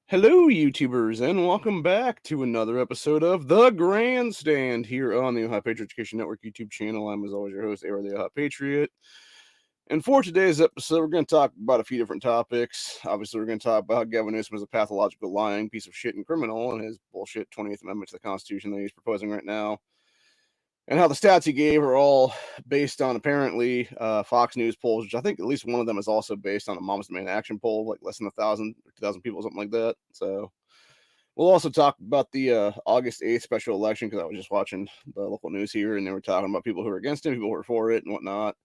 Hello, YouTubers, and welcome back to another episode of The Grandstand here on the Ohio Patriot Education Network YouTube channel. I'm, as always, your host, Aaron the Ohio Patriot. And for today's episode, we're going to talk about a few different topics. Obviously, we're going to talk about how Gavin Newsom is a pathological, lying piece of shit and criminal and his bullshit 20th Amendment to the Constitution that he's proposing right now. And how the stats he gave are all based on apparently Fox News polls, which I think at least one of them is also based on a Moms Demand Action poll, like less than 1,000 or 2,000 people, something like that. So we'll also talk about the August 8th special election because I was just watching the local news here and they were talking about people who are against it, people who are for it, and whatnot.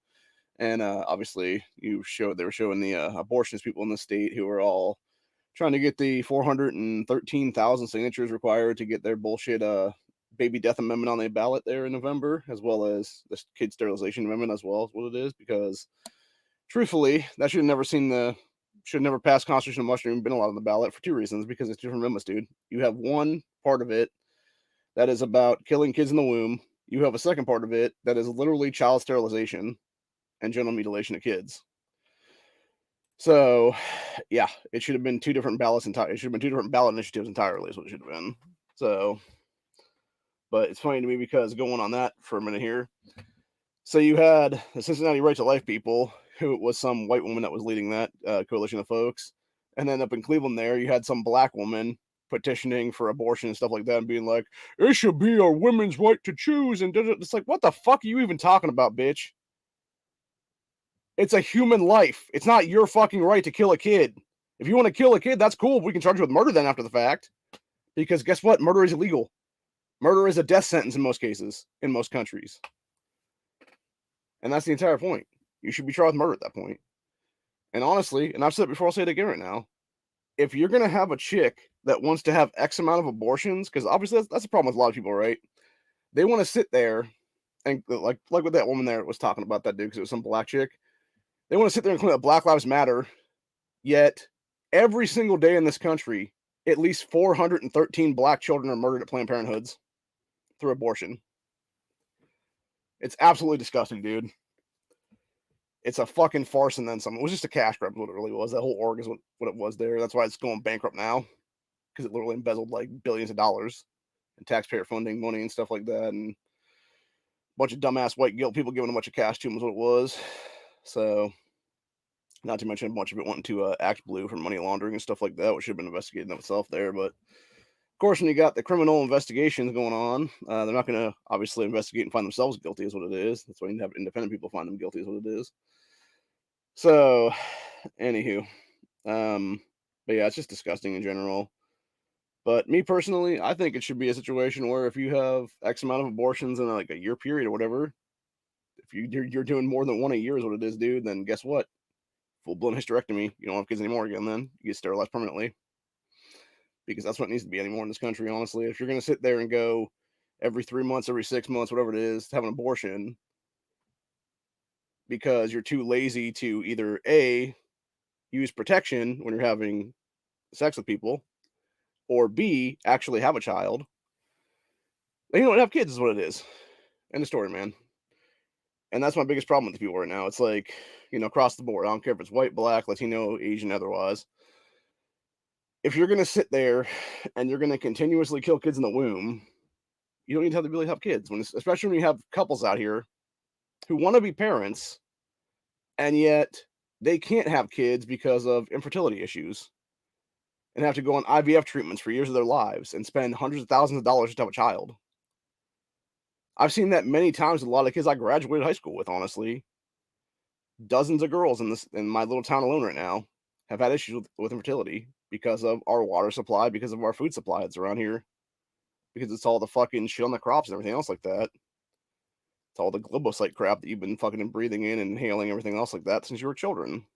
And obviously, they were showing the abortionist people in the state who are all trying to get the 413,000 signatures required to get their bullshit baby death amendment on the ballot there in November, as well as the kid sterilization amendment, as well as what it is. Because truthfully, that should have never passed constitutional muster and been allowed on the ballot for two reasons. Because it's different amendments, dude. You have one part of it that is about killing kids in the womb. You have a second part of it that is literally child sterilization and genital mutilation of kids. So, yeah, it should have been two different ballots. It should have been two different ballot initiatives entirely. Is what it should have been. So, but it's funny to me because going on that for a minute here. So you had the Cincinnati Right to Life people, who was some white woman that was leading that coalition of folks, and then up in Cleveland, there you had some black woman petitioning for abortion and stuff like that, and being like, "It should be our women's right to choose." And it's like, what the fuck are you even talking about, bitch? It's a human life. It's not your fucking right to kill a kid. If you want to kill a kid, that's cool. We can charge you with murder then after the fact. Because guess what? Murder is illegal. Murder is a death sentence in most cases, in most countries. And that's the entire point. You should be tried with murder at that point. And honestly, and I've said it before, I'll say it again right now. If you're going to have a chick that wants to have X amount of abortions, because obviously that's the problem with a lot of people, right? They want to sit there and like what that woman there was talking about, that dude, because it was some black chick. They want to sit there and claim that Black Lives Matter, yet every single day in this country, at least 413 black children are murdered at Planned Parenthoods through abortion. It's absolutely disgusting, dude. It's a fucking farce and then some. It was just a cash grab, what it really was. That whole org is what it was there. That's why it's going bankrupt now, because it literally embezzled like billions of dollars in taxpayer funding money and stuff like that, and a bunch of dumbass white guilt people giving a bunch of cash to them is what it was. So, not to mention a bunch of it wanting to act blue for money laundering and stuff like that, which should have been investigated in itself there. But of course, when you got the criminal investigations going on, they're not going to obviously investigate and find themselves guilty, is what it is. That's why you need to have independent people find them guilty, is what it is. So, anywho, but yeah, it's just disgusting in general. But me personally, I think it should be a situation where if you have X amount of abortions in like a year period or whatever, if you're doing more than one a year is what it is, dude, then guess what? Full blown hysterectomy. You don't have kids anymore again. Then you get sterilized permanently, because that's what it needs to be anymore in this country. Honestly, if you're gonna sit there and go every 3 months, every 6 months, whatever it is, to have an abortion because you're too lazy to either A, use protection when you're having sex with people, or B, actually have a child, then you don't have kids, is what it is. End of story, man. And that's my biggest problem with the people right now. It's like, across the board. I don't care if it's white, black, Latino, Asian, otherwise. If you're going to sit there and you're going to continuously kill kids in the womb, you don't need to have the ability to have kids. Especially when you have couples out here who want to be parents, and yet they can't have kids because of infertility issues and have to go on IVF treatments for years of their lives and spend hundreds of thousands of dollars to have a child. I've seen that many times with a lot of kids I graduated high school with, honestly. Dozens of girls in my little town alone right now have had issues with infertility because of our water supply, because of our food supply that's around here, because it's all the fucking shit on the crops and everything else like that. It's all the globosite crap that you've been fucking breathing in and inhaling, everything else like that since you were children.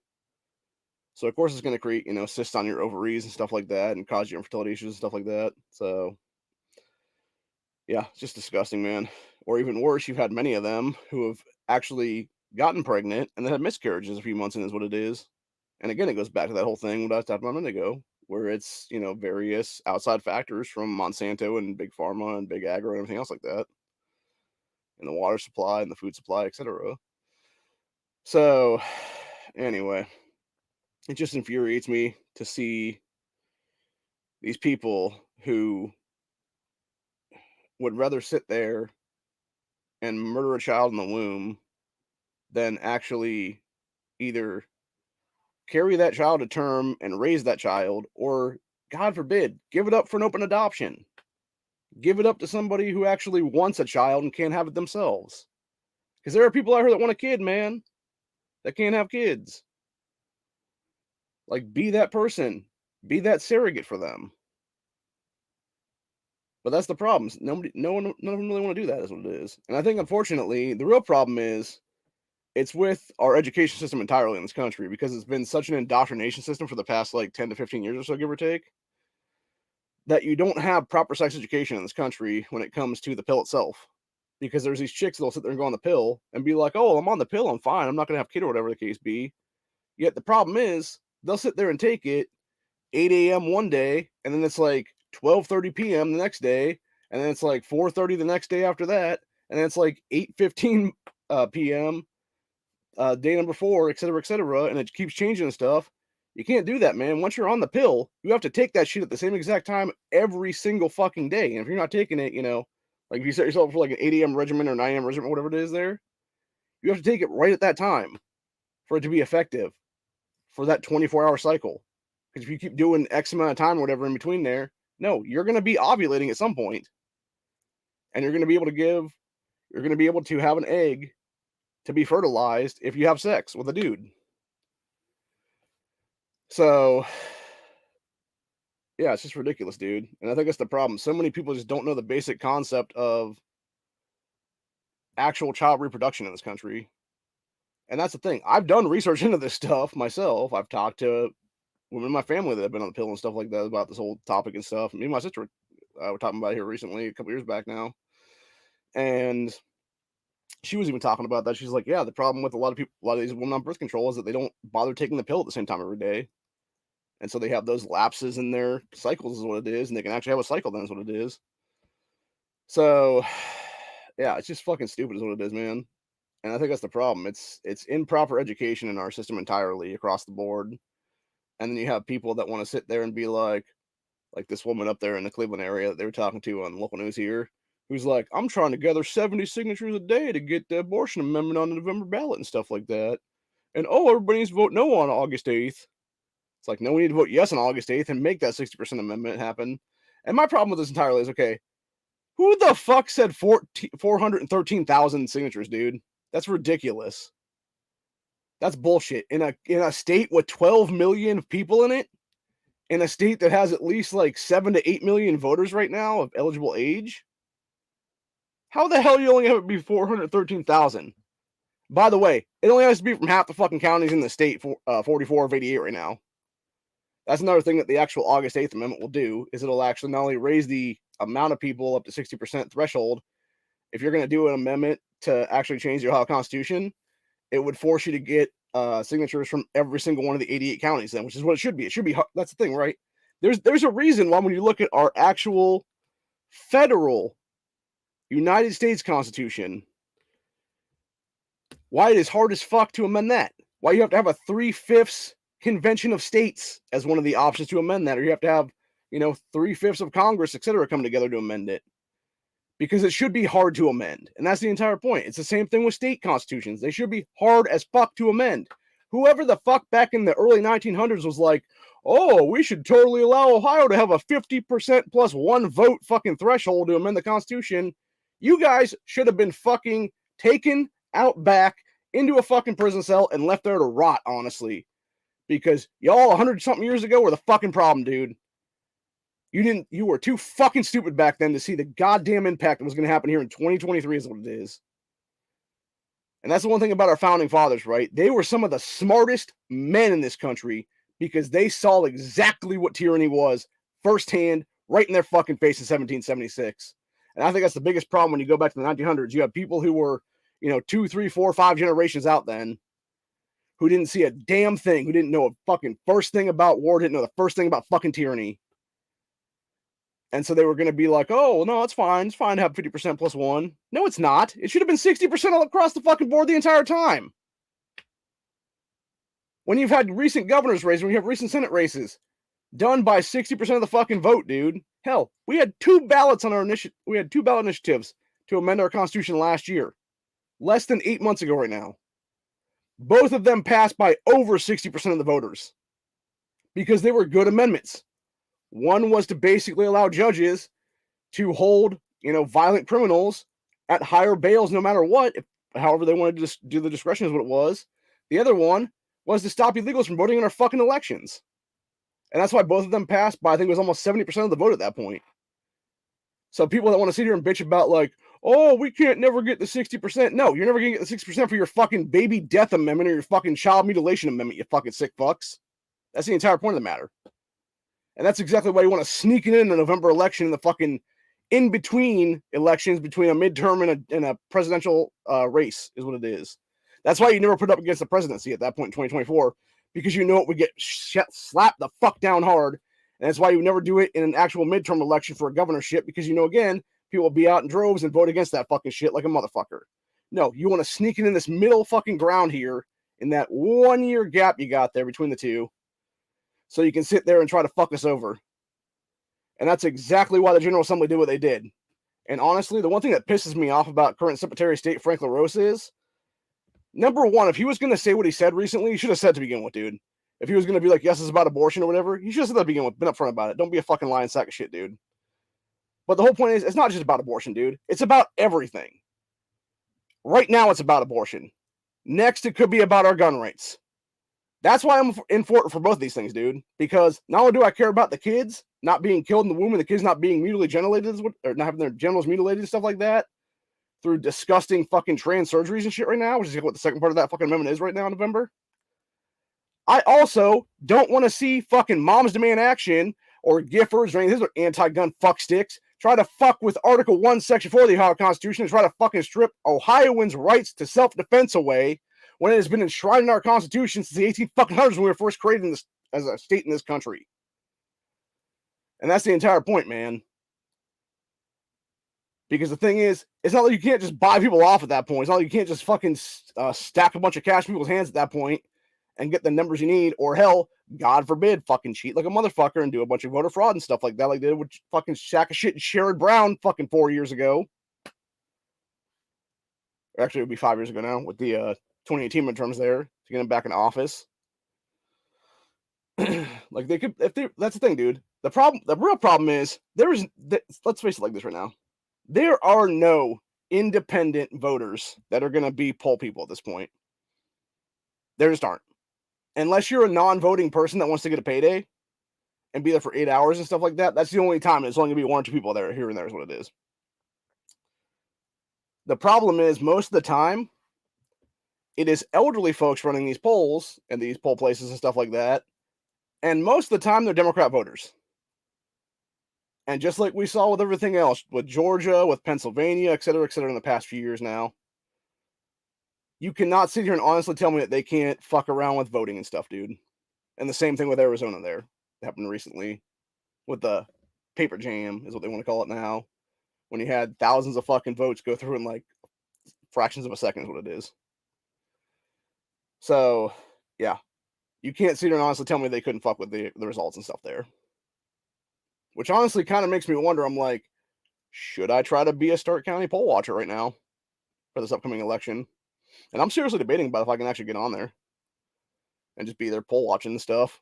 So of course it's going to create, cysts on your ovaries and stuff like that, and cause you infertility issues and stuff like that. So yeah, it's just disgusting, man. Or even worse, you've had many of them who have actually gotten pregnant and then had miscarriages a few months in, is what it is. And again, it goes back to that whole thing what I was talking about a minute ago, where it's, various outside factors from Monsanto and Big Pharma and Big Agro and everything else like that, and the water supply and the food supply, etc. So anyway, it just infuriates me to see these people who would rather sit there and murder a child in the womb than actually either carry that child to term and raise that child, or, God forbid, give it up for an open adoption. Give it up to somebody who actually wants a child and can't have it themselves. Because there are people out here that want a kid, man, that can't have kids. Like, be that person. Be that surrogate for them. But that's the problem. None of them really want to do that, is what it is. And I think, unfortunately, the real problem is it's with our education system entirely in this country, because it's been such an indoctrination system for the past, like, 10 to 15 years or so, give or take, that you don't have proper sex education in this country when it comes to the pill itself. Because there's these chicks that'll sit there and go on the pill and be like, oh, I'm on the pill, I'm fine, I'm not going to have a kid, or whatever the case be. Yet the problem is, they'll sit there and take it 8 a.m. one day, and then it's like 12:30 p.m. the next day, and then it's like 4:30 the next day after that, and then it's like 8:15 p.m. Day number 4, et cetera, and it keeps changing and stuff. You can't do that, man. Once you're on the pill, you have to take that shit at the same exact time every single fucking day. And if you're not taking it, like if you set yourself for like an 8 a.m. regimen or 9 a.m. regimen, whatever it is there, you have to take it right at that time for it to be effective for that 24-hour cycle. Because if you keep doing X amount of time or whatever in between there, no, you're going to be ovulating at some point. And you're going to be able to have an egg to be fertilized if you have sex with a dude. So, yeah, it's just ridiculous, dude. And I think that's the problem. So many people just don't know the basic concept of actual child reproduction in this country. And that's the thing. I've done research into this stuff myself. I've talked to women in my family that have been on the pill and stuff like that about this whole topic and stuff. Me and my sister were talking about it here recently, a couple years back now. And she was even talking about that. She's like, yeah, the problem with a lot of these women on birth control is that they don't bother taking the pill at the same time every day. And so they have those lapses in their cycles, is what it is. And they can actually have a cycle then, is what it is. So, yeah, it's just fucking stupid, is what it is, man. And I think that's the problem. It's improper education in our system entirely across the board. And then you have people that want to sit there and be like this woman up there in the Cleveland area that they were talking to on local news here, who's like, I'm trying to gather 70 signatures a day to get the abortion amendment on the November ballot and stuff like that. And, everybody needs to vote no on August 8th. It's like, no, we need to vote yes on August 8th and make that 60% amendment happen. And my problem with this entirely is, okay, who the fuck said 413,000 signatures, dude? That's ridiculous. That's bullshit. In a state with 12 million people in it, in a state that has at least like 7 to 8 million voters right now of eligible age, how the hell you only have it be 413,000? By the way, it only has to be from half the fucking counties in the state, 44 of 88 right now. That's another thing that the actual August 8th Amendment will do, is it'll actually not only raise the amount of people up to 60% threshold. If you're going to do an amendment to actually change the Ohio Constitution, it would force you to get signatures from every single one of the 88 counties then, which is what it should be. It should be, that's the thing, right? There's a reason why when you look at our actual federal United States Constitution, why it is hard as fuck to amend that. Why you have to have a 3/5 convention of states as one of the options to amend that, or you have to have, 3/5 of Congress, etc., come together to amend it. Because it should be hard to amend. And that's the entire point. It's the same thing with state constitutions. They should be hard as fuck to amend. Whoever the fuck back in the early 1900s was like, oh, we should totally allow Ohio to have a 50% plus one vote fucking threshold to amend the Constitution. You guys should have been fucking taken out back into a fucking prison cell and left there to rot, honestly. Because y'all 100-something years ago were the fucking problem, dude. You were too fucking stupid back then to see the goddamn impact that was going to happen here in 2023 is what it is. And that's the one thing about our founding fathers, right? They were some of the smartest men in this country because they saw exactly what tyranny was firsthand, right in their fucking face in 1776. And I think that's the biggest problem when you go back to the 1900s. You have people who were, 2, 3, 4, 5 generations out then, who didn't see a damn thing, who didn't know a fucking first thing about war, didn't know the first thing about fucking tyranny. And so they were going to be like, oh, no, it's fine. It's fine to have 50% plus one. No, it's not. It should have been 60% all across the fucking board the entire time. When you've had recent governor's races, when you have recent Senate races, done by 60% of the fucking vote, dude. Hell, we had 2 ballots on our we had 2 ballot initiatives to amend our Constitution last year. Less than 8 months ago right now. Both of them passed by over 60% of the voters. Because they were good amendments. One was to basically allow judges to hold, violent criminals at higher bails no matter what, however they wanted to just do the discretion is what it was. The other one was to stop illegals from voting in our fucking elections. And that's why both of them passed by, I think it was almost 70% of the vote at that point. So people that want to sit here and bitch about like, oh, we can't never get the 60%. No, you're never going to get the 60% for your fucking baby death amendment or your fucking child mutilation amendment, you fucking sick fucks. That's the entire point of the matter. And that's exactly why you want to sneak it in the November election, in the fucking in-between elections, between a midterm and a presidential race is what it is. That's why you never put up against the presidency at that point in 2024, because you know it would get slapped the fuck down hard. And that's why you never do it in an actual midterm election for a governorship, because again, people will be out in droves and vote against that fucking shit like a motherfucker. No, you want to sneak it in this middle fucking ground here, in that 1 year gap you got there between the two, so you can sit there and try to fuck us over. And that's exactly why the General Assembly did what they did. And honestly, the one thing that pisses me off about current Secretary of State Frank LaRose is, number one, if he was going to say what he said recently, he should have said to begin with, dude. If he was going to be like, yes, it's about abortion or whatever, he should have said that to begin with, been upfront about it. Don't be a fucking lying sack of shit, dude. But the whole point is, it's not just about abortion, dude. It's about everything. Right now, it's about abortion. Next, it could be about our gun rights. That's why I'm in for both of these things, dude. Because not only do I care about the kids not being killed in the womb and the kids not being mutilated, or not having their genitals mutilated and stuff like that, through disgusting fucking trans surgeries and shit right now, which is what the second part of that fucking amendment is right now in November. I also don't want to see fucking Moms Demand Action or Giffords or any of these anti-gun fucksticks try to fuck with Article 1, Section 4 of the Ohio Constitution and try to fucking strip Ohioans' rights to self-defense away when it has been enshrined in our Constitution since the 1800s when we were first created as a state in this country. And that's the entire point, man. Because the thing is, it's not like you can't just buy people off at that point. It's not like you can't just fucking stack a bunch of cash in people's hands at that point and get the numbers you need, or hell, God forbid, fucking cheat like a motherfucker and do a bunch of voter fraud and stuff like that, like they did with fucking sack of shit and Sherrod Brown fucking 4 years ago. Actually, it would be 5 years ago now with the 2018 midterms there to get him back in office. Like they could, that's the thing, dude. The real problem is let's face it like this right now. There are no independent voters that are going to be poll people at this point. There just aren't. Unless you're a non-voting person that wants to get a payday and be there for 8 hours and stuff like that, that's the only time. It's only going to be 1 or 2 people there, here and there is what it is. The problem is, most of the time, it is elderly folks running these polls and these poll places and stuff like that. And most of the time, they're Democrat voters. And just like we saw with everything else, with Georgia, with Pennsylvania, et cetera, in the past few years now, you cannot sit here and honestly tell me that they can't fuck around with voting and stuff, dude. And the same thing with Arizona there. It happened recently with the paper jam, is what they want to call it now. When you had thousands of fucking votes go through in like fractions of a second is what it is. So, yeah. You can't sit here and honestly tell me they couldn't fuck with the results and stuff there. Which honestly kind of makes me wonder, I'm like, should I try to be a Stark County poll watcher right now for this upcoming election? And I'm seriously debating about if I can actually get on there and just be there poll watching and stuff.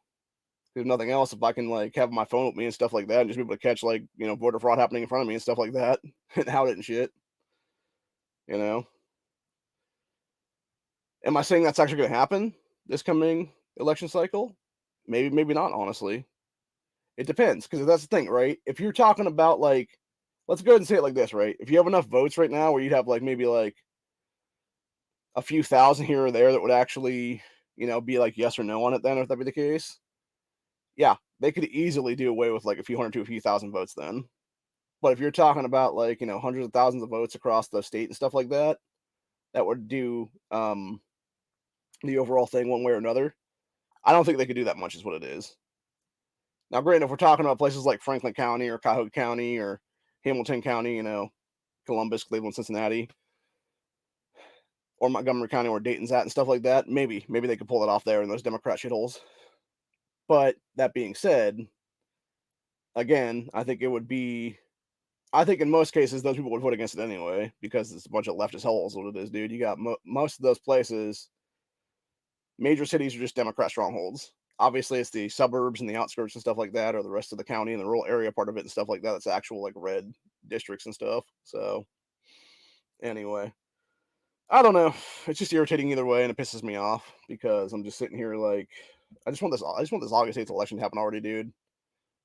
If nothing else, if I can like have my phone with me and stuff like that and just be able to catch like, voter fraud happening in front of me and stuff like that and tout it and shit. Am I saying that's actually going to happen this coming election cycle? Maybe, maybe not, honestly. It depends, because that's the thing, right? If you're talking about like, let's go ahead and say it like this, right? If you have enough votes right now where you'd have like maybe like a few thousand here or there that would actually, be like yes or no on it then, if that be the case, yeah, they could easily do away with like a few hundred to a few thousand votes then. But if you're talking about like, hundreds of thousands of votes across the state and stuff like that, that would do the overall thing one way or another. I don't think they could do that much is what it is. Now, granted, if we're talking about places like Franklin County or Cuyahoga County or Hamilton County, Columbus, Cleveland, Cincinnati, or Montgomery County where Dayton's at and stuff like that, maybe they could pull it off there in those Democrat shitholes. But that being said, again, I think it would be. I think in most cases those people would vote against it anyway because it's a bunch of leftist holes. What it is, dude. You got most of those places. Major cities are just Democrat strongholds. Obviously, it's the suburbs and the outskirts and stuff like that, or the rest of the county and the rural area part of it and stuff like that. That's actual like red districts and stuff. So anyway, I don't know. It's just irritating either way, and it pisses me off because I'm just sitting here like, I just want this. I just want this August 8th election to happen already, dude.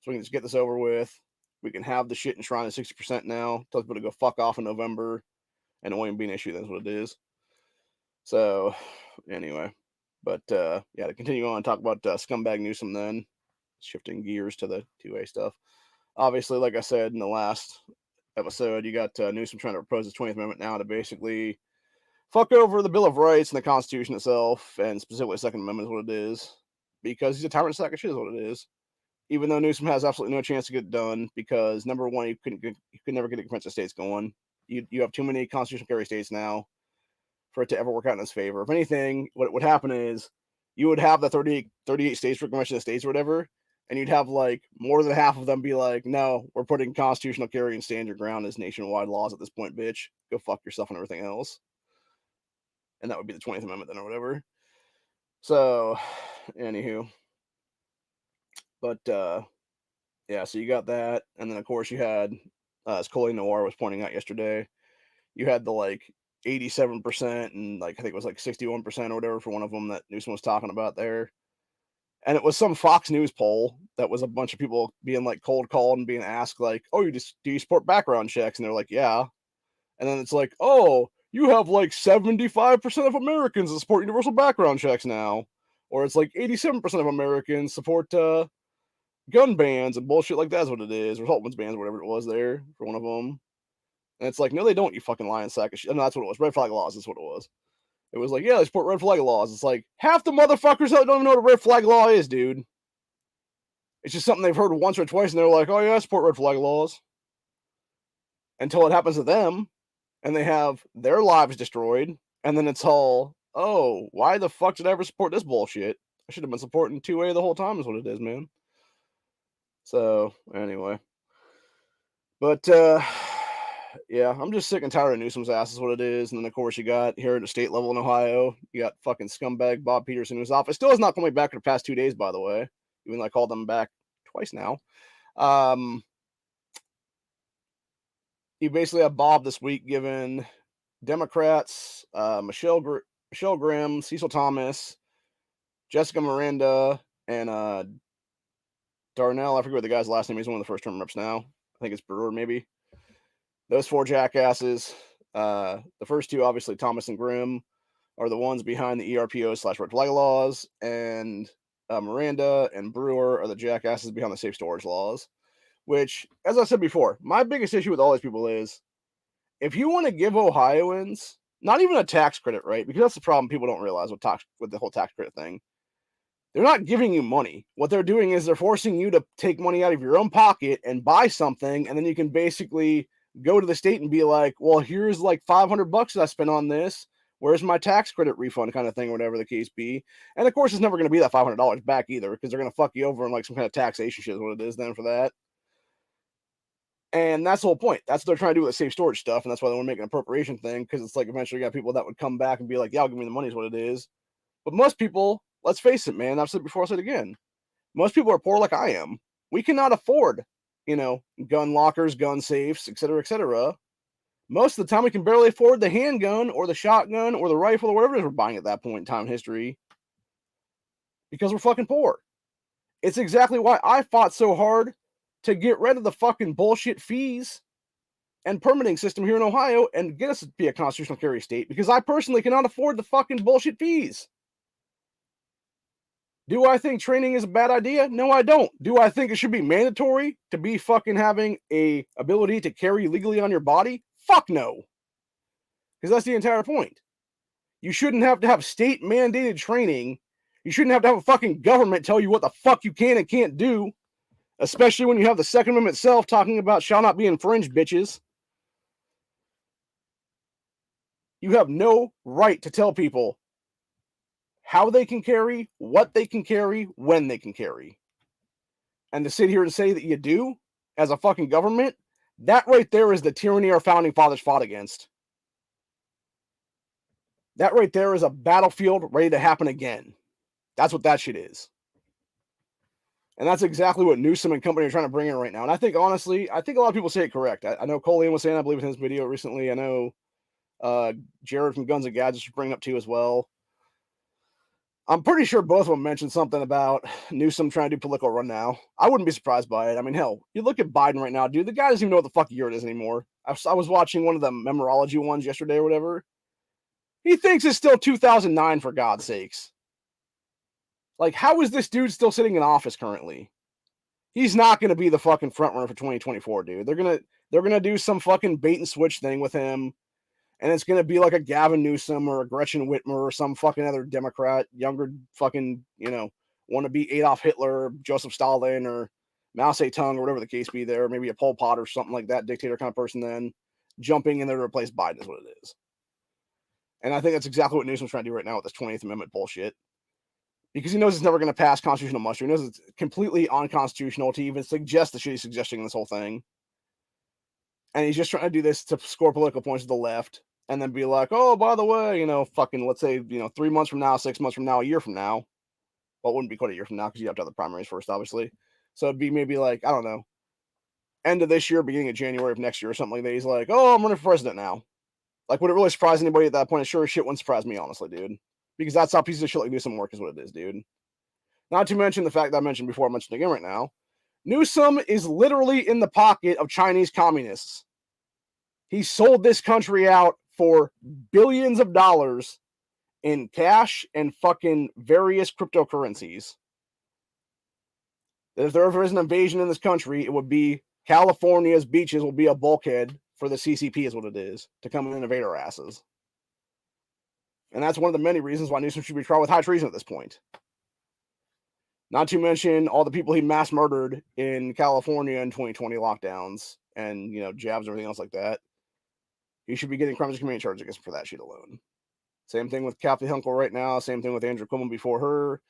So we can just get this over with. We can have the shit enshrined at 60% now. Tell people to go fuck off in November, and it won't even be an issue. That's what it is. So anyway, but yeah, to continue on and talk about scumbag Newsom, then shifting gears to the 2A stuff. Obviously, like I said in the last episode, you got Newsom trying to propose his 20th Amendment now to basically fuck over the Bill of Rights and the Constitution itself, and specifically the Second Amendment is what it is, because he's a tyrant sack of shit is what it is. Even though Newsom has absolutely no chance to get it done, because number one, you could never get the convention states going. You have too many constitutional carry states now for it to ever work out in his favor. If anything, what would happen is you would have the 38 states for convention of states or whatever, and you'd have like more than half of them be like, no, we're putting constitutional carry and stand your ground as nationwide laws at this point, bitch. Go fuck yourself and everything else. And that would be the 20th Amendment then or whatever. So, anywho. But, yeah, so you got that. And then, of course, you had, as Coley Noir was pointing out yesterday, you had the, like, 87% and, like, I think it was, like, 61% or whatever for one of them that Newsom was talking about there. And it was some Fox News poll that was a bunch of people being, like, cold called and being asked, like, oh, do you support background checks? And they're like, yeah. And then it's like, oh, you have like 75% of Americans that support universal background checks now. Or it's like 87% of Americans support gun bans and bullshit like that's what it is. Or Holtman's bans, or whatever it was there for one of them. And it's like, no, they don't, you fucking lying sack of shit. No, that's what it was. Red flag laws is what it was. It was like, yeah, they support red flag laws. It's like, half the motherfuckers don't even know what a red flag law is, dude. It's just something they've heard once or twice and they're like, oh yeah, I support red flag laws. Until it happens to them. And they have their lives destroyed, and then it's all, oh, why the fuck did I ever support this bullshit? I should have been supporting 2A the whole time is what it is, man. So, anyway. But, yeah, I'm just sick and tired of Newsom's ass is what it is. And then, of course, you got here at the state level in Ohio, you got fucking scumbag Bob Peterson, whose office still has not come back for the past 2 days, by the way, even though I called them back twice now. You basically have Bob this week giving Democrats, Michelle Grimm, Cecil Thomas, Jessica Miranda, and Darnell. I forget what the guy's last name is. He's one of the first term reps now. I think it's Brewer, maybe. Those four jackasses. The first two, obviously, Thomas and Grimm, are the ones behind the ERPO/red flag laws, and Miranda and Brewer are the jackasses behind the safe storage laws. Which, as I said before, my biggest issue with all these people is, if you want to give Ohioans not even a tax credit, right? Because that's the problem people don't realize with the whole tax credit thing. They're not giving you money. What they're doing is they're forcing you to take money out of your own pocket and buy something, and then you can basically go to the state and be like, well, here's like $500 that I spent on this. Where's my tax credit refund kind of thing, whatever the case be. And of course, it's never going to be that $500 back either, because they're going to fuck you over in like some kind of taxation shit is what it is then for that. And that's the whole point. That's what they're trying to do with the safe storage stuff. And that's why they want to make an appropriation thing, because it's like eventually you got people that would come back and be like, yeah, I'll give me the money is what it is. But most people, let's face it, man, I've said before, I'll say it again. Most people are poor like I am. We cannot afford, gun lockers, gun safes, et cetera, et cetera. Most of the time, we can barely afford the handgun or the shotgun or the rifle or whatever it is we're buying at that point in time in history, because we're fucking poor. It's exactly why I fought so hard to get rid of the fucking bullshit fees and permitting system here in Ohio and get us to be a constitutional carry state, because I personally cannot afford the fucking bullshit fees. Do I think training is a bad idea? No, I don't. Do I think it should be mandatory to be fucking having a ability to carry legally on your body? Fuck no. Because that's the entire point. You shouldn't have to have state mandated training. You shouldn't have to have a fucking government tell you what the fuck you can and can't do. Especially when you have the Second Amendment itself talking about shall not be infringed, bitches. You have no right to tell people how they can carry, what they can carry, when they can carry. And to sit here and say that you do as a fucking government, that right there is the tyranny our founding fathers fought against. That right there is a battlefield ready to happen again. That's what that shit is. And that's exactly what Newsom and company are trying to bring in right now. And I think, honestly, I think a lot of people say it correct. I know Colian was saying, I believe in his video recently. I know Jared from Guns and Gadgets was bringing up too as well. I'm pretty sure both of them mentioned something about Newsom trying to do political run now. I wouldn't be surprised by it. I mean, hell, you look at Biden right now, dude. The guy doesn't even know what the fuck year it is anymore. I was watching one of the memorology ones yesterday or whatever. He thinks it's still 2009, for God's sakes. Like, how is this dude still sitting in office currently? He's not going to be the fucking front runner for 2024, dude. They're gonna do some fucking bait and switch thing with him, and it's gonna be like a Gavin Newsom or a Gretchen Whitmer or some fucking other Democrat, younger fucking, want to be Adolf Hitler, Joseph Stalin, or Mao Zedong, or whatever the case be there, maybe a Pol Pot or something like that, dictator kind of person, then jumping in there to replace Biden is what it is. And I think that's exactly what Newsom's trying to do right now with this 20th Amendment bullshit. Because he knows it's never going to pass constitutional muster. He knows it's completely unconstitutional to even suggest the shit he's suggesting in this whole thing. And he's just trying to do this to score political points to the left and then be like, oh, by the way, fucking, let's say, 3 months from now, 6 months from now, a year from now. Well, it wouldn't be quite a year from now because you have to have the primaries first, obviously. So it'd be maybe like, I don't know, end of this year, beginning of January of next year or something like that. He's like, oh, I'm running for president now. Like, would it really surprise anybody at that point? It sure as shit wouldn't surprise me, honestly, dude. Because that's how pieces of shit like Newsom work is what it is, dude. Not to mention the fact that I mentioned before, I mentioned again right now, Newsom is literally in the pocket of Chinese communists. He sold this country out for billions of dollars in cash and fucking various cryptocurrencies. If there ever is an invasion in this country, it would be California's beaches will be a bulkhead for the CCP is what it is, to come and invade our asses. And that's one of the many reasons why Newsom should be tried with high treason at this point. Not to mention all the people he mass murdered in California in 2020 lockdowns and, jabs and everything else like that. He should be getting crimes of community charges against him for that shit alone. Same thing with Kathy Hinkle right now. Same thing with Andrew Cuomo before her.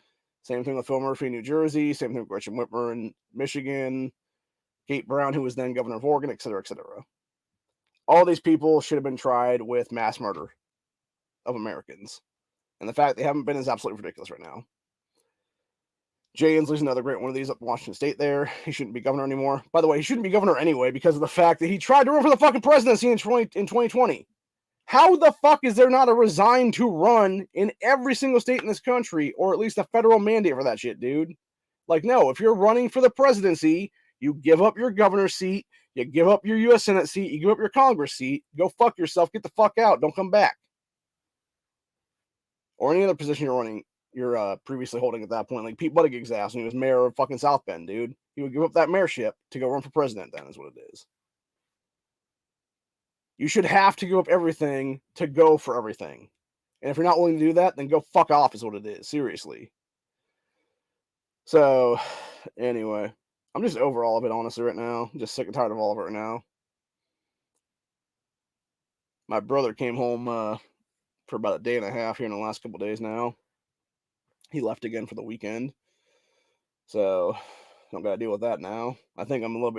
Same thing with Phil Murphy in New Jersey. Same thing with Gretchen Whitmer in Michigan. Kate Brown, who was then governor of Oregon, et cetera, et cetera. All these people should have been tried with mass murder of Americans. And the fact they haven't been is absolutely ridiculous right now. Jay Inslee's another great one of these up in Washington State there. He shouldn't be governor anymore. By the way, he shouldn't be governor anyway because of the fact that he tried to run for the fucking presidency in 2020. How the fuck is there not a resign to run in every single state in this country, or at least a federal mandate for that shit, dude? Like, no, if you're running for the presidency, you give up your governor's seat, you give up your U.S. Senate seat, you give up your Congress seat, go fuck yourself, get the fuck out, don't come back. Or any other position you're previously holding at that point, like Pete Buttigieg's ass when he was mayor of fucking South Bend, dude. He would give up that mayorship to go run for president then, is what it is. You should have to give up everything to go for everything. And if you're not willing to do that, then go fuck off is what it is. Seriously. So, anyway, I'm just over all of it, honestly, right now. I'm just sick and tired of all of it right now. My brother came home for about a day and a half here in the last couple days now. He left again for the weekend. So, don't got to deal with that now. I think I'm a little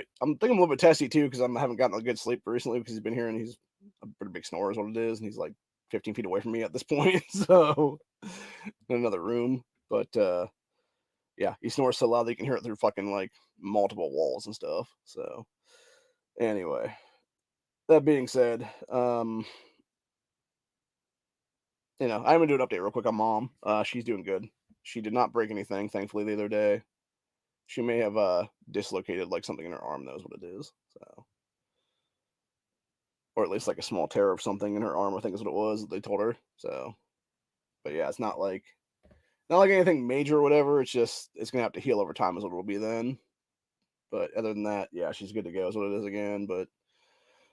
bit testy too because I haven't gotten a good sleep recently because he's been here and he's a pretty big snorer is what it is, and he's like 15 feet away from me at this point. So, in another room, but yeah, he snores so loud that you can hear it through fucking like multiple walls and stuff. So, anyway, that being said, I'm gonna do an update real quick on Mom. She's doing good. She did not break anything, thankfully, the other day. She may have dislocated like something in her arm, knows what it is. So, or at least like a small tear of something in her arm, I think is what it was. They told her. So, but yeah, it's not like anything major or whatever. It's just it's gonna have to heal over time, is what it'll be then. But other than that, yeah, she's good to go, is what it is again. But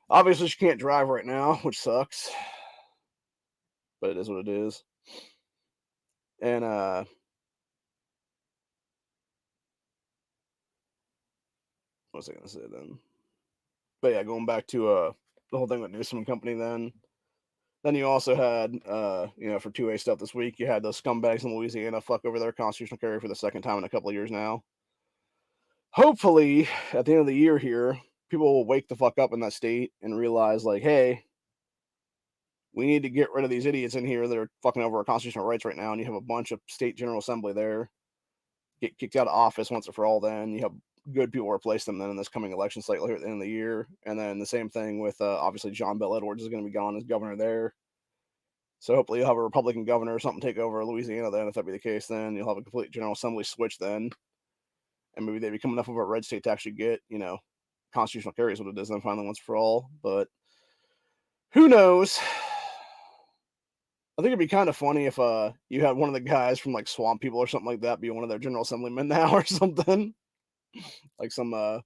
obviously, she can't drive right now, which sucks. But it is what it is. And what was I gonna say then? But yeah, going back to the whole thing with Newsom and company then. Then you also had, for 2A stuff this week, you had those scumbags in Louisiana fuck over their constitutional carry for the second time in a couple of years now. hopefully at the end of the year here, people will wake the fuck up in that state and realize, like, hey, we need to get rid of these idiots in here that are fucking over our constitutional rights right now. And you have a bunch of state general assembly there get kicked out of office once and for all. Then you have good people replace them then in this coming election cycle here at the end of the year. And then the same thing with obviously John Bel Edwards is going to be gone as governor there. So hopefully you'll have a Republican governor or something take over Louisiana then. If that be the case, then you'll have a complete general assembly switch then. And maybe they become enough of a red state to actually get, constitutional carry is what it is then finally once for all. But who knows? I think it'd be kind of funny if you had one of the guys from like Swamp People or something like that be one of their general assemblymen now or something. Like some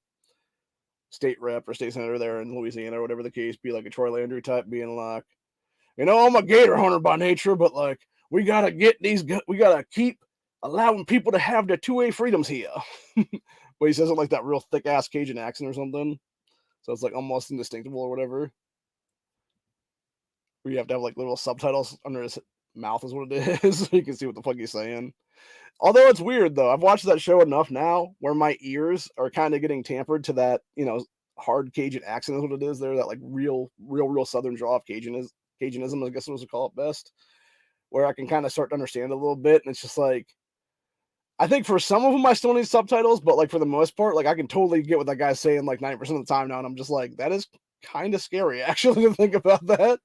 state rep or state senator there in Louisiana or whatever the case be, like a Troy Landry type, being like, I'm a gator hunter by nature, but like we gotta keep allowing people to have their 2A freedoms here. But he says it like that real thick ass Cajun accent or something, so it's like almost indistinguishable or whatever. Where you have to have like little subtitles under his mouth is what it is, so you can see what the fuck he's saying. Although it's weird though, I've watched that show enough now where my ears are kind of getting tampered to that, hard Cajun accent is what it is there, that like real southern draw of Cajun Cajunism, I guess was to call it best, where I can kind of start to understand a little bit. And it's just like, I think for some of them I still need subtitles, but like for the most part, like I can totally get what that guy's saying like 90% of the time now. And I'm just like, that is kind of scary actually to think about that.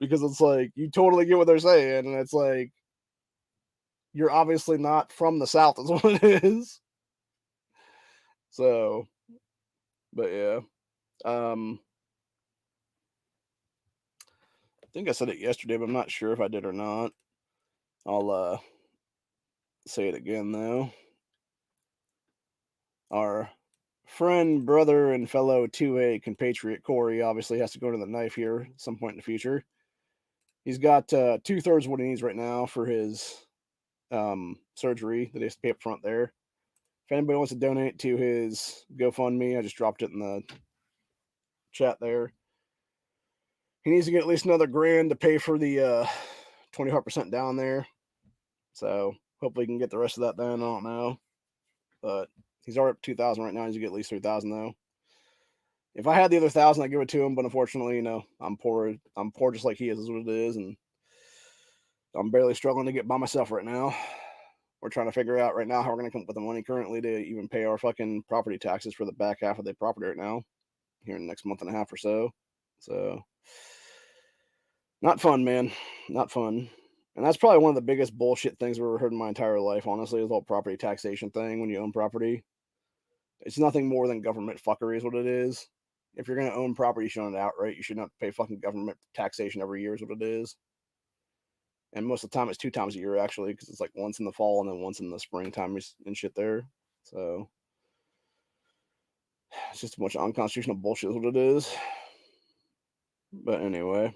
Because it's like, you totally get what they're saying. And it's like, you're obviously not from the South is what it is. So, but yeah. I think I said it yesterday, but I'm not sure if I did or not. I'll say it again though. Our friend, brother, and fellow 2A compatriot Corey obviously has to go to the knife here at some point in the future. He's got 2/3 of what he needs right now for his surgery that he has to pay up front there. If anybody wants to donate to his GoFundMe, I just dropped it in the chat there. He needs to get at least another $1,000 to pay for the 25% down there. So hopefully he can get the rest of that then. I don't know. But he's already up 2,000 right now. He needs to get at least 3,000 though. If I had the other 1,000, I'd give it to him. But unfortunately, I'm poor. I'm poor just like he is what it is. And I'm barely struggling to get by myself right now. We're trying to figure out right now how we're going to come up with the money currently to even pay our fucking property taxes for the back half of the property right now, here in the next month and a half or so. So, not fun, man. Not fun. And that's probably one of the biggest bullshit things I've ever heard in my entire life, honestly, is the whole property taxation thing when you own property. It's nothing more than government fuckery is what it is. If you're going to own property, you should own it outright. You should not pay fucking government taxation every year is what it is. And most of the time, it's 2 times a year, actually, because it's like once in the fall and then once in the springtime and shit there. So, it's just a bunch of unconstitutional bullshit is what it is. But anyway.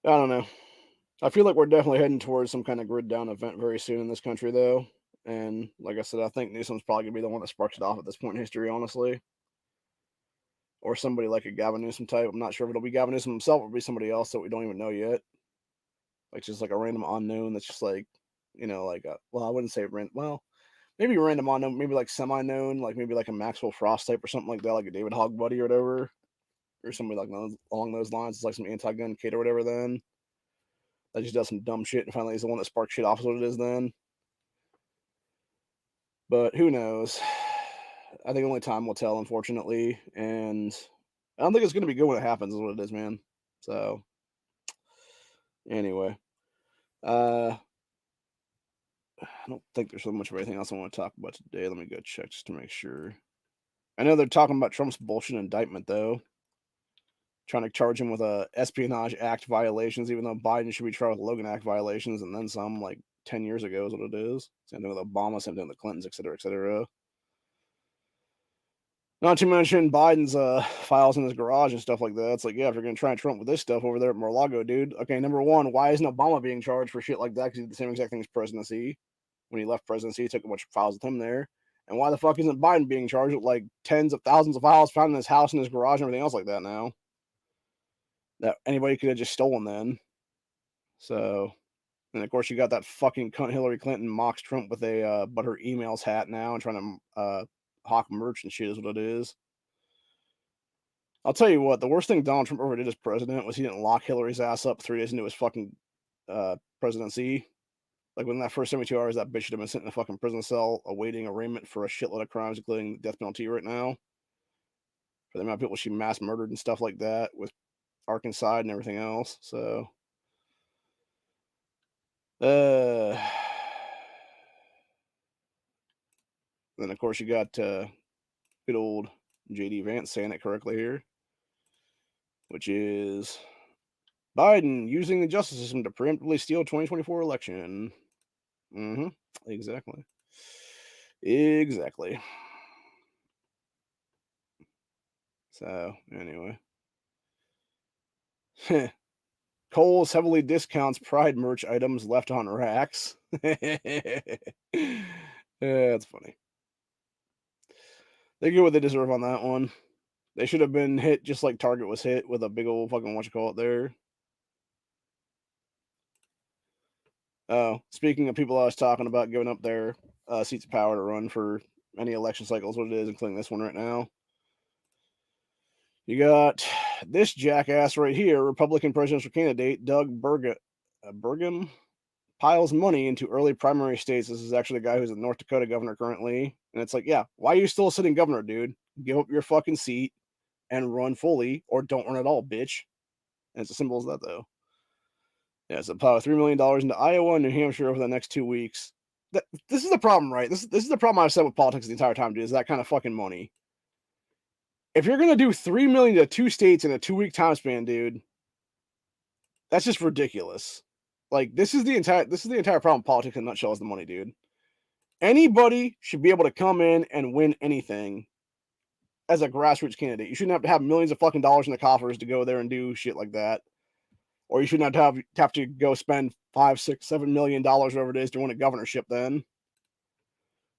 I don't know. I feel like we're definitely heading towards some kind of grid down event very soon in this country, though. And like I said, I think Newsom's probably going to be the one that sparks it off at this point in history, honestly. Or somebody like a Gavin Newsom type. I'm not sure if it'll be Gavin Newsom himself or be somebody else that we don't even know yet. Like just like a random unknown that's just like, like well, I wouldn't say maybe random unknown, maybe like semi-known, like maybe like a Maxwell Frost type or something like that, like a David Hogg buddy or whatever. Or somebody like along those lines. It's like some anti-gun kid or whatever then. That just does some dumb shit and finally is the one that sparks shit off is what it is then. But who knows? I think only time will tell, unfortunately. And I don't think it's going to be good when it happens is what it is, man. So, anyway. I don't think there's so much of anything else I want to talk about today. Let me go check just to make sure. I know they're talking about Trump's bullshit indictment, though. Trying to charge him with Espionage Act violations, even though Biden should be tried with Logan Act violations and then some, like 10 years ago is what it is. Same thing with Obama, same thing with the Clintons, et cetera, et cetera. Not to mention Biden's files in his garage and stuff like that. It's like, yeah, if you're going to try and Trump with this stuff over there at Mar-a-Lago, dude. Okay, number one, why isn't Obama being charged for shit like that? Because he did the same exact thing as presidency. When he left presidency, he took a bunch of files with him there. And why the fuck isn't Biden being charged with like tens of thousands of files found in his house and his garage and everything else like that now? That anybody could have just stolen then. So, And of course, you got that fucking cunt Hillary Clinton mocks Trump with a but her emails hat now and trying to hawk merch and shit is what it is. I'll tell you what, the worst thing Donald Trump ever did as president was he didn't lock Hillary's ass up 3 days into his fucking presidency. Like within that first 72 hours, that bitch should have been sitting in a fucking prison cell awaiting arraignment for a shitload of crimes, including the death penalty right now. For the amount of people she mass murdered and stuff like that with Arkansas and everything else. So, then of course you got good old JD Vance saying it correctly here, which is Biden using the justice system to preemptively steal 2024 election. Exactly. So, anyway. Kohl's heavily discounts Pride merch items left on racks. Yeah, that's funny. They get what they deserve on that one. They should have been hit just like Target was hit with a big old fucking whatchamacallit there. Oh, speaking of people I was talking about giving up their seats of power to run for any election cycles, what it is, including this one right now. You got this jackass right here, Republican presidential candidate Doug Burgum, piles money into early primary states. This is actually the guy who's the North Dakota governor currently. And it's like, yeah, why are you still sitting governor, dude? Give up your fucking seat and run fully, or don't run at all, bitch. And it's as simple as that, though. Yeah, so plow $3 million into Iowa and New Hampshire over the next 2 weeks. This is the problem, right? This is the problem I've said with politics the entire time, dude, is that kind of fucking money. If you're gonna do $3 million to 2 states in a 2-week time span, dude, that's just ridiculous. Like, this is the entire problem with politics in a nutshell is the money, dude. Anybody should be able to come in and win anything as a grassroots candidate. You shouldn't have to have millions of fucking dollars in the coffers to go there and do shit like that. Or you shouldn't have to go spend $5, $6, $7 million, whatever it is, to win a governorship then.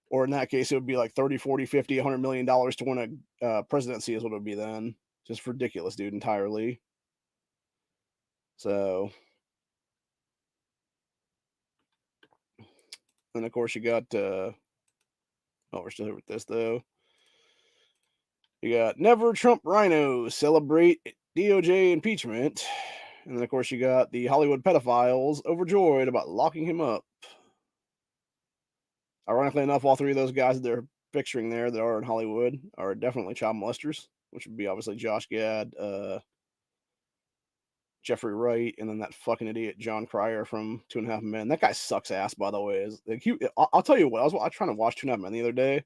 Or in that case, it would be like 30, 40, 50, $100 million to win a presidency is what it would be then. Just ridiculous, dude, entirely. So, and of course you got, oh, we're still here with this though. You got Never Trump Rhinos celebrate DOJ impeachment. And then, of course, you got the Hollywood pedophiles overjoyed about locking him up. Ironically enough, all 3 of those guys that they're picturing there that are in Hollywood are definitely child molesters, which would be obviously Josh Gad, Jeffrey Wright, and then that fucking idiot John Cryer from 2.5 Men. That guy sucks ass, by the way. I'll tell you what, I was trying to watch 2.5 Men the other day.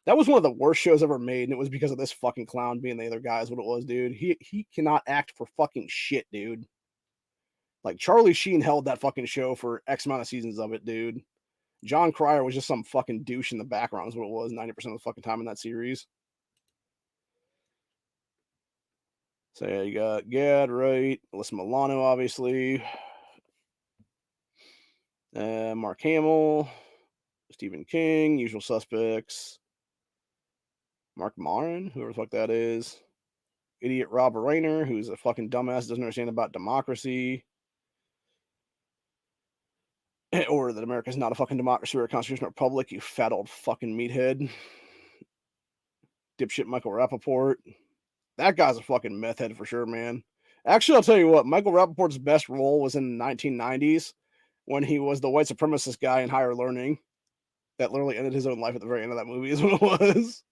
That was one of the worst shows ever made, and it was because of this fucking clown being the other guy is what it was, dude. He cannot act for fucking shit, dude. Like, Charlie Sheen held that fucking show for X amount of seasons of it, dude. John Cryer was just some fucking douche in the background is what it was 90% of the fucking time in that series. So, yeah, you got Gad, right? Alyssa Milano, obviously. Mark Hamill. Stephen King, usual suspects. Mark Maron, whoever the fuck that is. Idiot Rob Reiner, who's a fucking dumbass, doesn't understand about democracy. Or that America's not a fucking democracy or a constitutional republic, you fat old fucking meathead. Dipshit Michael Rappaport. That guy's a fucking meth head for sure, man. Actually, I'll tell you what, Michael Rappaport's best role was in the 1990s when he was the white supremacist guy in Higher Learning. That literally ended his own life at the very end of that movie is what it was.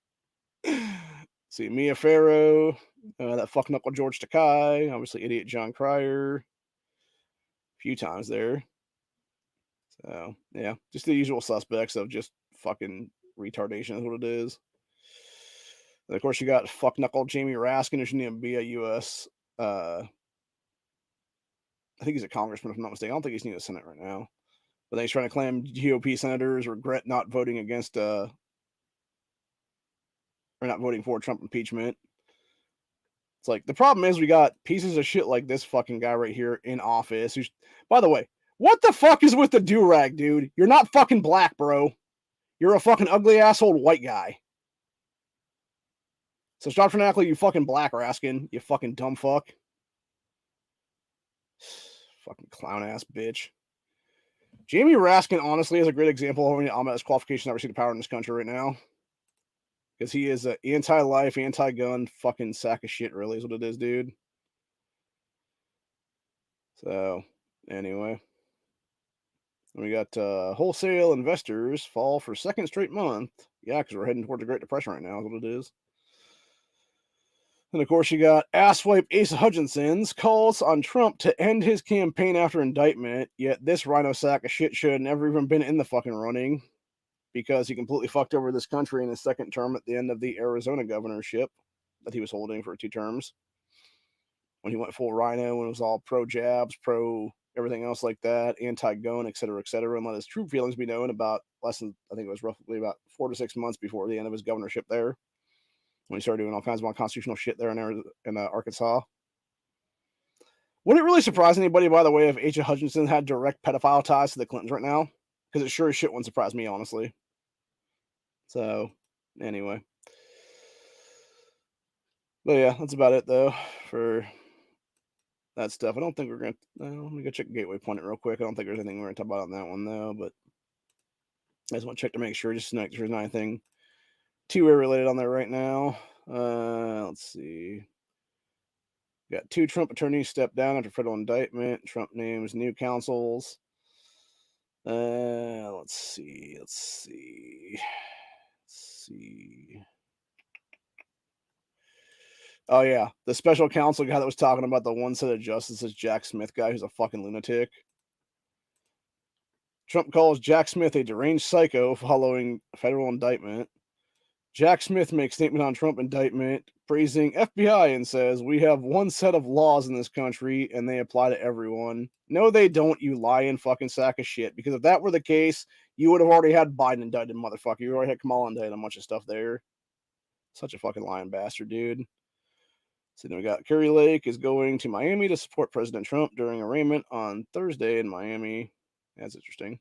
See, Mia Farrow, that fuck knuckle George Takei, obviously idiot John Cryer. A few times there. So, yeah, just the usual suspects of just fucking retardation is what it is. And of course, you got fuck knuckle Jamie Raskin, who shouldn't even be a U.S. I think he's a congressman, if I'm not mistaken. I don't think he's in the Senate right now. But then he's trying to claim GOP senators regret not voting against, or not voting for Trump impeachment. It's like, the problem is we got pieces of shit like this fucking guy right here in office. Who's, by the way, what the fuck is with the do-rag, dude? You're not fucking black, bro. You're a fucking ugly asshole white guy. So stop trying to act like you fucking black, Raskin. You fucking dumb fuck. Fucking clown ass bitch. Jamie Raskin, honestly, is a great example of any ominous qualification I've ever seen the power in this country right now. Because he is an anti-life, anti-gun fucking sack of shit, really, is what it is, dude. So, anyway. We got wholesale investors fall for second straight month. Yeah, because we're heading towards the Great Depression right now, is what it is. And of course, you got asswipe Asa Hutchinson's calls on Trump to end his campaign after indictment. Yet this rhino sack of shit should have never even been in the fucking running because he completely fucked over this country in his second term at the end of the Arizona governorship that he was holding for 2 terms. When he went full rhino and was all pro jabs, pro everything else like that, anti-gun, et cetera, and let his true feelings be known about less than, I think it was roughly about 4 to 6 months before the end of his governorship there, when he started doing all kinds of unconstitutional shit there in Arkansas. Would it really surprise anybody, by the way, if Asa Hutchinson had direct pedophile ties to the Clintons right now? Because it sure as shit wouldn't surprise me, honestly. So, anyway. But yeah, that's about it, though, for that stuff. I don't think we're going to... let me go check Gateway Point real quick. I don't think there's anything we're going to talk about on that one, though, but I just want to check to make sure, just to make sure there's not anything too related on there right now. Let's see. Got 2 Trump attorneys step down after federal indictment. Trump names new counsels. Let's see. Oh yeah, the special counsel guy that was talking about the one set of justices, Jack Smith guy, who's a fucking lunatic. Trump calls Jack Smith a deranged psycho following federal indictment. Jack Smith makes statement on Trump indictment, praising FBI and says, "We have one set of laws in this country and they apply to everyone." No, they don't, you lying fucking sack of shit. Because if that were the case, you would have already had Biden indicted, motherfucker. You already had Kamala indicted, a bunch of stuff there. Such a fucking lying bastard, dude. So then we got Kerry Lake is going to Miami to support President Trump during arraignment on Thursday in Miami. That's interesting.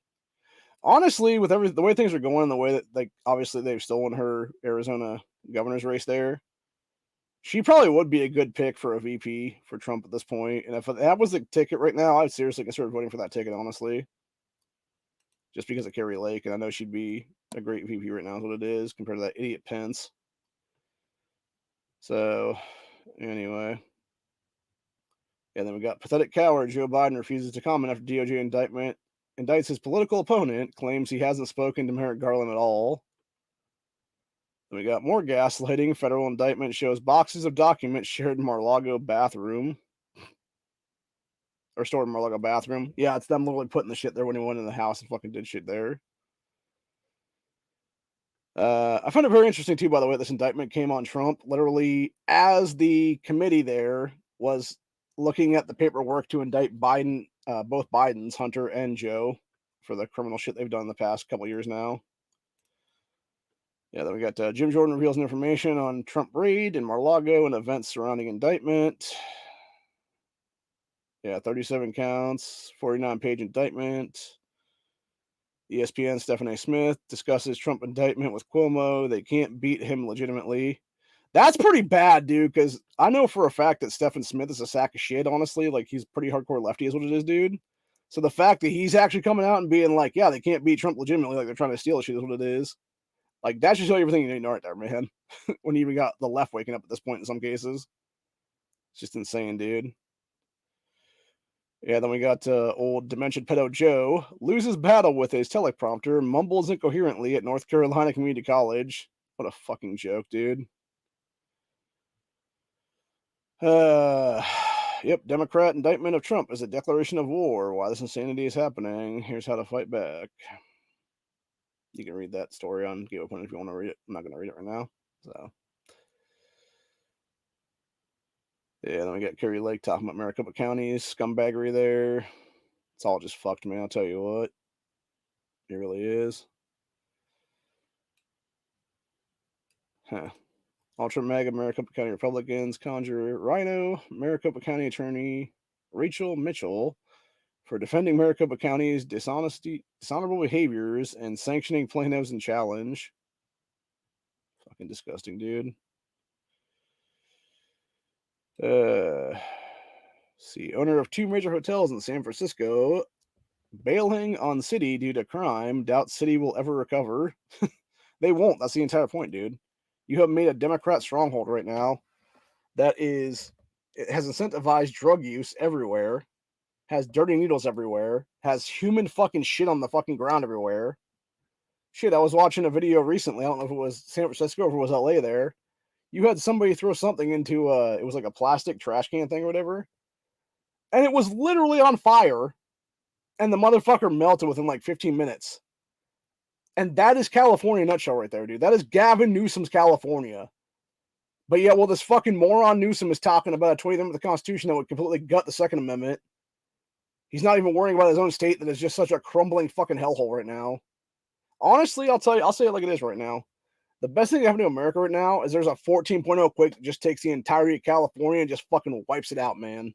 Honestly, with the way things are going, and the way that, like, obviously they've stolen her Arizona governor's race there, she probably would be a good pick for a VP for Trump at this point. And if that was the ticket right now, I'd seriously consider voting for that ticket, honestly, just because of Kerry Lake. And I know she'd be a great VP right now, is what it is, compared to that idiot Pence. So, anyway. Yeah, then we got pathetic coward Joe Biden refuses to comment after DOJ indictment. Indicts his political opponent, claims he hasn't spoken to Merrick Garland at all. Then we got more gaslighting. Federal indictment shows boxes of documents shared in Mar-a-Lago bathroom. Or stored in Mar-a-Lago bathroom. Yeah, it's them literally putting the shit there when he went in the house and fucking did shit there. I find it very interesting, too, by the way, this indictment came on Trump literally as the committee there was looking at the paperwork to indict Biden, both Bidens, Hunter and Joe, for the criminal shit they've done in the past couple years now. Yeah, then we got Jim Jordan reveals new information on Trump raid in Mar-a-Lago and events surrounding indictment. Yeah, 37 counts, 49-page indictment. ESPN Stephen A. Smith discusses Trump indictment with Cuomo. They can't beat him legitimately. That's pretty bad, dude, because I know for a fact that Stephen Smith is a sack of shit, honestly. Like, he's pretty hardcore lefty is what it is, dude. So the fact that he's actually coming out and being like, yeah, they can't beat Trump legitimately, like they're trying to steal shit is what it is. Like, that should show you everything you need to know right there, man. When you even got the left waking up at this point in some cases. It's just insane, dude. Yeah, then we got old dementia pedo Joe loses battle with his teleprompter, mumbles incoherently at North Carolina Community College. What a fucking joke, dude. Yep, Democrat indictment of Trump is a declaration of war. Why this insanity is happening. Here's how to fight back. You can read that story on Gateway Point if you want to read it. I'm not going to read it right now. So, yeah, then we got Kerry Lake talking about Maricopa County's scumbaggery there. It's all just fucked, man. I'll tell you what. It really is. Huh. Ultra Mega Maricopa County Republicans conjure Rhino Maricopa County Attorney Rachel Mitchell for defending Maricopa County's dishonorable behaviors and sanctioning plaintiffs in challenge. Fucking disgusting, dude. See, owner of 2 major hotels in San Francisco bailing on city due to crime. Doubt city will ever recover. They won't. That's the entire point, dude. You have made a Democrat stronghold right now that is, it has incentivized drug use everywhere, has dirty needles everywhere, has human fucking shit on the fucking ground everywhere. Shit, I was watching a video recently. I don't know if it was San Francisco or if it was LA there. You had somebody throw something into it was like a plastic trash can thing or whatever. And it was literally on fire. And the motherfucker melted within like 15 minutes. And that is California in a nutshell right there, dude. That is Gavin Newsom's California. But yeah, well, this fucking moron Newsom is talking about a 20th Amendment of the Constitution that would completely gut the Second Amendment. He's not even worrying about his own state that is just such a crumbling fucking hellhole right now. Honestly, I'll tell you, I'll say it like it is right now. The best thing that happened to America right now is there's a 14.0 quake that just takes the entirety of California and just fucking wipes it out, man.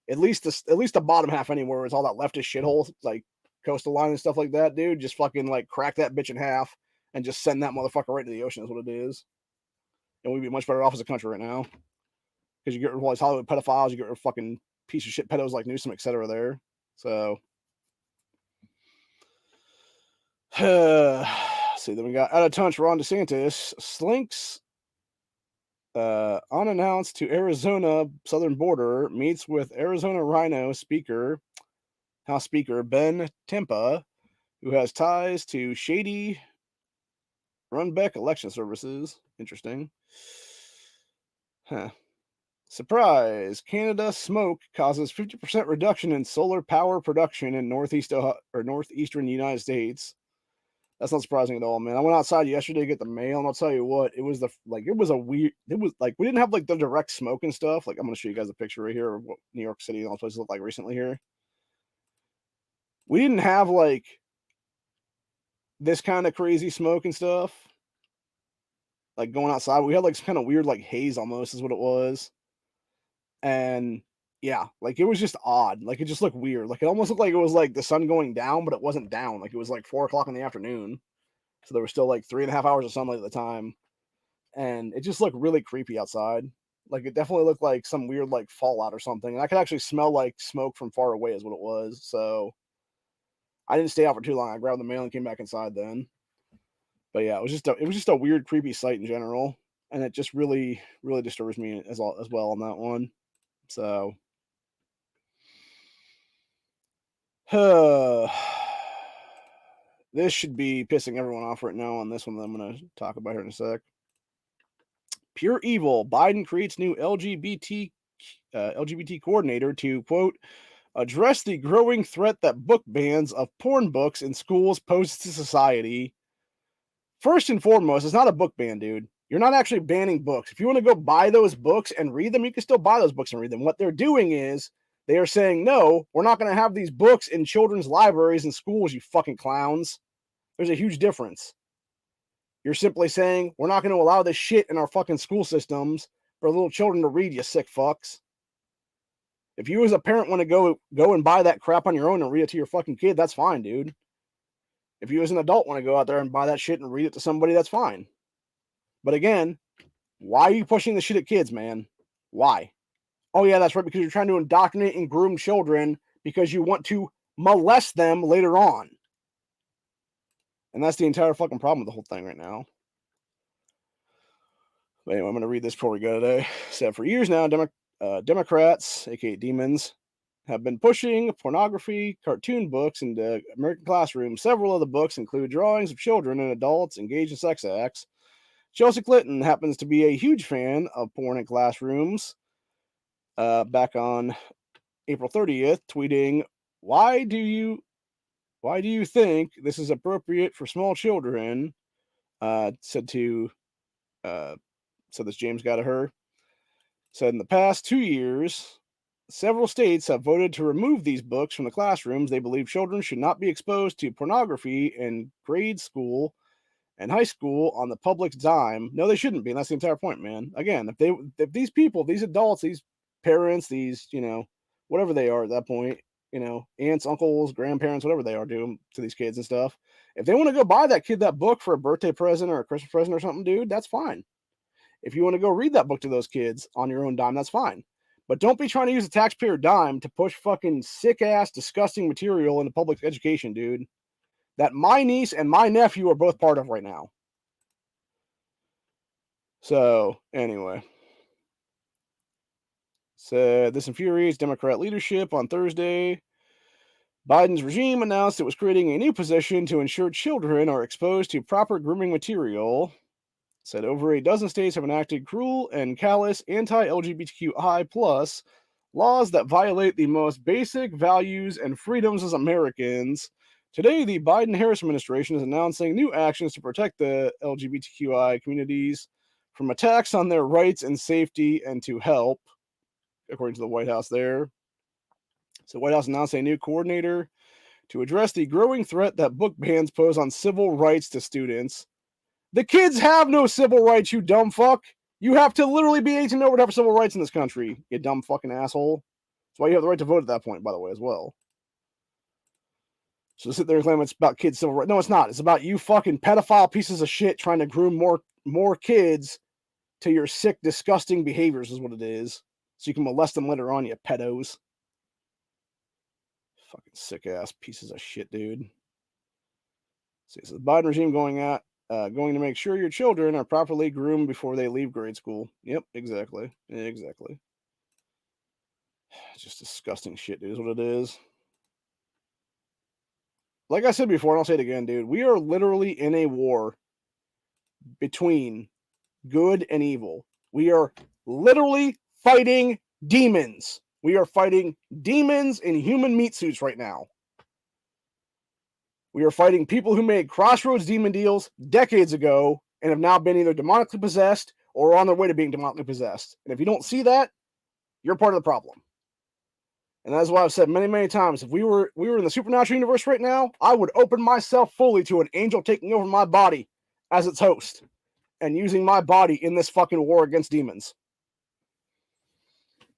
At least the bottom half anywhere is all that leftist shithole, like coastal line and stuff like that, dude. Just fucking like crack that bitch in half and just send that motherfucker right to the ocean is what it is. And we'd be much better off as a country right now. Because you get rid of all these Hollywood pedophiles, you get rid of fucking piece of shit pedos like Newsom, etc. there. So see, then we got out of touch Ron DeSantis slinks unannounced to Arizona southern border, meets with Arizona Rhino House Speaker Ben Tempa, who has ties to shady Runbeck election services. Interesting. Huh. Surprise! Canada smoke causes 50% reduction in solar power production in northeastern United States. That's not surprising at all, man. I went outside yesterday to get the mail, and I'll tell you what, it was we didn't have like the direct smoke and stuff. Like, I'm gonna show you guys a picture right here of what New York City and all those places look like recently here. We didn't have like this kind of crazy smoke and stuff. Like going outside, we had like some kind of weird like haze almost is what it was. And yeah, like it was just odd. Like it just looked weird. Like it almost looked like it was like the sun going down, but it wasn't down. Like it was like 4:00 in the afternoon. So there was still like 3.5 hours of sunlight at the time. And it just looked really creepy outside. Like it definitely looked like some weird like fallout or something. And I could actually smell like smoke from far away is what it was. So I didn't stay out for too long. I grabbed the mail and came back inside then. But yeah, it was just a weird, creepy sight in general. And it just really, really disturbs me as well on that one. So this should be pissing everyone off right now on this one that I'm going to talk about here in a sec. Pure evil. Biden creates new LGBT coordinator to, quote, address the growing threat that book bans of porn books in schools pose to society. First and foremost, it's not a book ban, dude. You're not actually banning books. If you want to go buy those books and read them, you can still buy those books and read them. What they're doing is they are saying, no, we're not going to have these books in children's libraries and schools, you fucking clowns. There's a huge difference. You're simply saying, we're not going to allow this shit in our fucking school systems for little children to read, you sick fucks. If you as a parent want to go and buy that crap on your own and read it to your fucking kid, that's fine, dude. If you as an adult want to go out there and buy that shit and read it to somebody, that's fine. But again, why are you pushing the shit at kids, man? Why? Oh, yeah, that's right, because you're trying to indoctrinate and groom children because you want to molest them later on. And that's the entire fucking problem with the whole thing right now. But anyway, I'm going to read this before we go today. So for years now, Democrats, aka demons, have been pushing pornography cartoon books into American classrooms. Several of the books include drawings of children and adults engaged in sex acts. Chelsea Clinton happens to be a huge fan of porn in classrooms. Back on April 30th, tweeting, why do you think this is appropriate for small children? Said this James got to her. Said in the past 2 years, several states have voted to remove these books from the classrooms. They believe children should not be exposed to pornography in grade school and high school on the public's dime. No, they shouldn't be. And that's the entire point, man. Again, if these people, these adults, these parents, these, whatever they are at that point, aunts, uncles, grandparents, whatever they are doing to these kids and stuff. If they want to go buy that kid that book for a birthday present or a Christmas present or something, dude, that's fine. If you want to go read that book to those kids on your own dime, that's fine. But don't be trying to use a taxpayer dime to push fucking sick-ass, disgusting material into public education, dude. That my niece and my nephew are both part of right now. So, anyway. So, this infuriates Democrat leadership. On Thursday, Biden's regime announced it was creating a new position to ensure children are exposed to proper grooming material. Said over a dozen states have enacted cruel and callous anti-LGBTQI+ laws that violate the most basic values and freedoms as Americans. Today, the Biden-Harris administration is announcing new actions to protect the LGBTQI communities from attacks on their rights and safety and to help, according to the White House there. So the White House announced a new coordinator to address the growing threat that book bans pose on civil rights to students. The kids have no civil rights, you dumb fuck. You have to literally be 18 over to have civil rights in this country, you dumb fucking asshole. That's why you have the right to vote at that point, by the way, as well. So sit there and claim it's about kids' civil rights. No, it's not. It's about you fucking pedophile pieces of shit trying to groom more kids to your sick, disgusting behaviors is what it is. So you can molest them later on, you pedos. Fucking sick-ass pieces of shit, dude. So the Biden regime going to make sure your children are properly groomed before they leave grade school. Yep, exactly. Exactly. It's just disgusting shit, dude, is what it is. Like I said before, and I'll say it again, dude, we are literally in a war between good and evil. We are literally fighting demons. We are fighting demons in human meat suits right now. We are fighting people who made crossroads demon deals decades ago and have now been either demonically possessed or on their way to being demonically possessed. And if you don't see that, you're part of the problem. And that's why I've said many, many times, if we were in the supernatural universe right now, I would open myself fully to an angel taking over my body as its host and using my body in this fucking war against demons.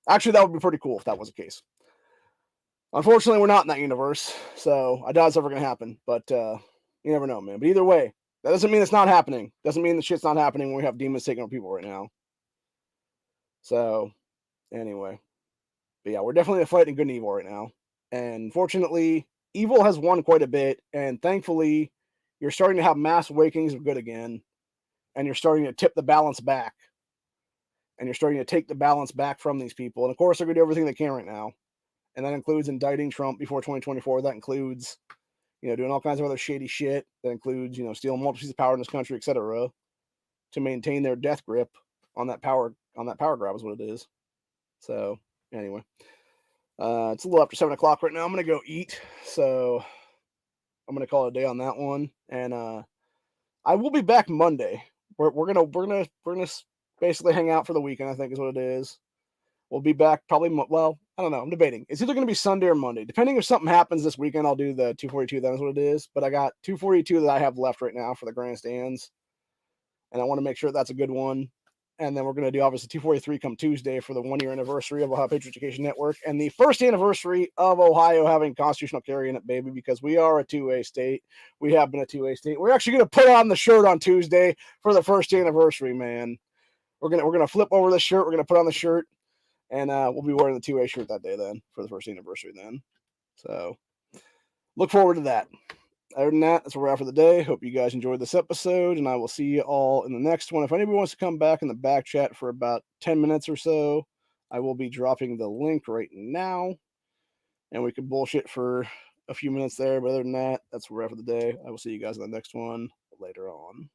Actually, that would be pretty cool if that was the case. Unfortunately, we're not in that universe, so I doubt it's ever going to happen. But you never know, man. But either way, that doesn't mean it's not happening. Doesn't mean the shit's not happening when we have demons taking over people right now. So, anyway. But yeah, we're definitely fighting good and evil right now. And fortunately, evil has won quite a bit. And thankfully, you're starting to have mass awakenings of good again. And you're starting to tip the balance back. And you're starting to take the balance back from these people. And of course, they're going to do everything they can right now. And that includes indicting Trump before 2024. That includes, doing all kinds of other shady shit. That includes, stealing multitudes of power in this country, etc., to maintain their death grip on that power grab is what it is. So anyway, it's a little after 7 o'clock right now. I'm gonna go eat, so I'm gonna call it a day on that one. And I will be back Monday. We're gonna basically hang out for the weekend, I think is what it is. We'll be back probably, well, I don't know. I'm debating. It's either going to be Sunday or Monday. Depending if something happens this weekend, I'll do the 242. That is what it is. But I got 242 that I have left right now for the grandstands. And I want to make sure that's a good one. And then we're going to do, obviously, 243 come Tuesday for the 1-year anniversary of Ohio Patriot Education Network. And the first anniversary of Ohio having constitutional carry in it, baby, because we are a 2A state. We have been a 2A state. We're actually going to put on the shirt on Tuesday for the first anniversary, man. We're gonna flip over the shirt. We're going to put on the shirt. And we'll be wearing the 2A shirt that day then for the first anniversary then. So look forward to that. Other than that, that's where we're at for the day. Hope you guys enjoyed this episode, and I will see you all in the next one. If anybody wants to come back in the back chat for about 10 minutes or so, I will be dropping the link right now, and we can bullshit for a few minutes there. But other than that, that's where we're at for the day. I will see you guys in the next one later on.